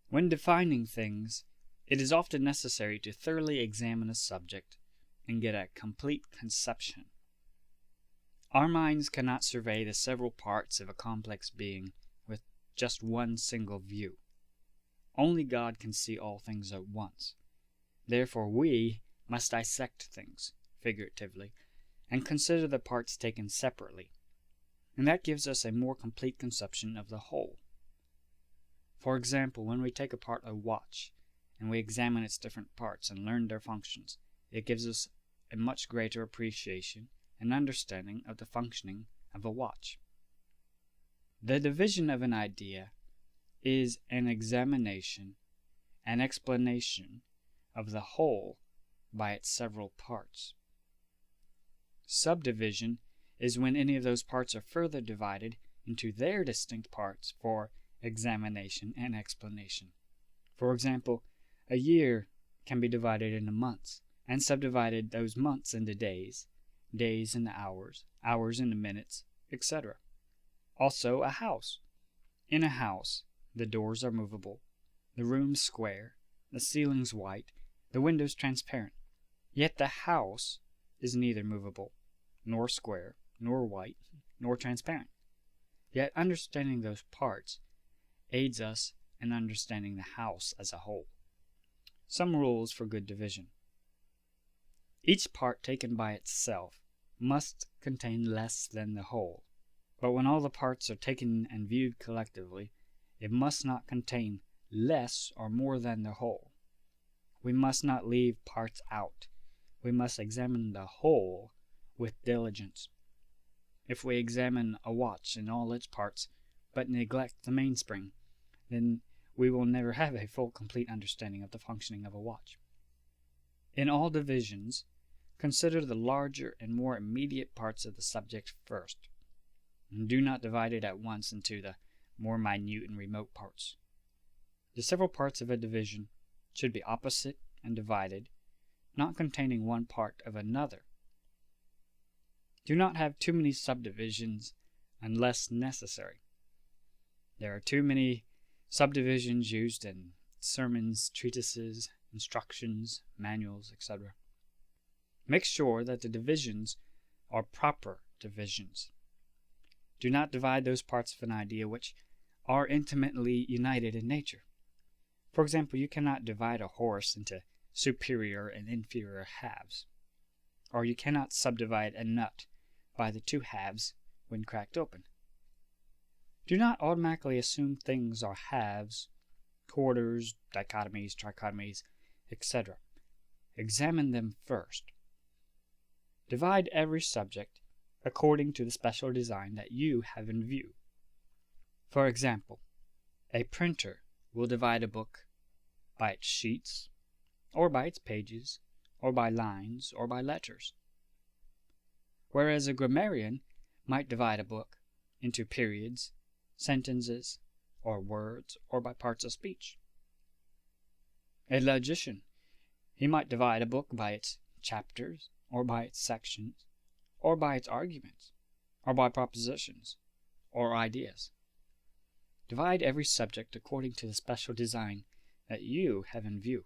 When defining things, it is often necessary to thoroughly examine a subject and get a complete conception. Our minds cannot survey the several parts of a complex being with just one single view. Only God can see all things at once. Therefore we must dissect things, figuratively, and consider the parts taken separately, and that gives us a more complete conception of the whole. For example, when we take apart a watch, and we examine its different parts and learn their functions, it gives us a much greater appreciation and understanding of the functioning of a watch. The division of an idea is an examination and explanation of the whole by its several parts. Subdivision is when any of those parts are further divided into their distinct parts for examination and explanation. For example, a year can be divided into months, and subdivided those months into days, days into hours, hours into minutes, etc. Also, a house. In a house, the doors are movable, the rooms square, the ceilings white, the windows transparent. Yet the house is neither movable, nor square, nor white, nor transparent. Yet understanding those parts aids us in understanding the house as a whole. Some rules for good division. Each part taken by itself must contain less than the whole, but when all the parts are taken and viewed collectively, it must not contain less or more than the whole. We must not leave parts out. We must examine the whole with diligence. If we examine a watch in all its parts, but neglect the mainspring, then we will never have a full, complete understanding of the functioning of a watch. In all divisions, consider the larger and more immediate parts of the subject first, and do not divide it at once into the more minute and remote parts. The several parts of a division should be opposite and divided, not containing one part of another. Do not have too many subdivisions unless necessary. There are too many subdivisions used in sermons, treatises, instructions, manuals, etc. Make sure that the divisions are proper divisions. Do not divide those parts of an idea which are intimately united in nature. For example, you cannot divide a horse into superior and inferior halves, or you cannot subdivide a nut by the two halves when cracked open. Do not automatically assume things are halves, quarters, dichotomies, trichotomies, etc. Examine them first. Divide every subject according to the special design that you have in view. For example, a printer will divide a book by its sheets, or by its pages, or by lines, or by letters, whereas a grammarian might divide a book into periods, sentences, or words, or by parts of speech. A logician, he might divide a book by its chapters, or by its sections, or by its arguments, or by propositions, or ideas. Divide every subject according to the special design that you have in view.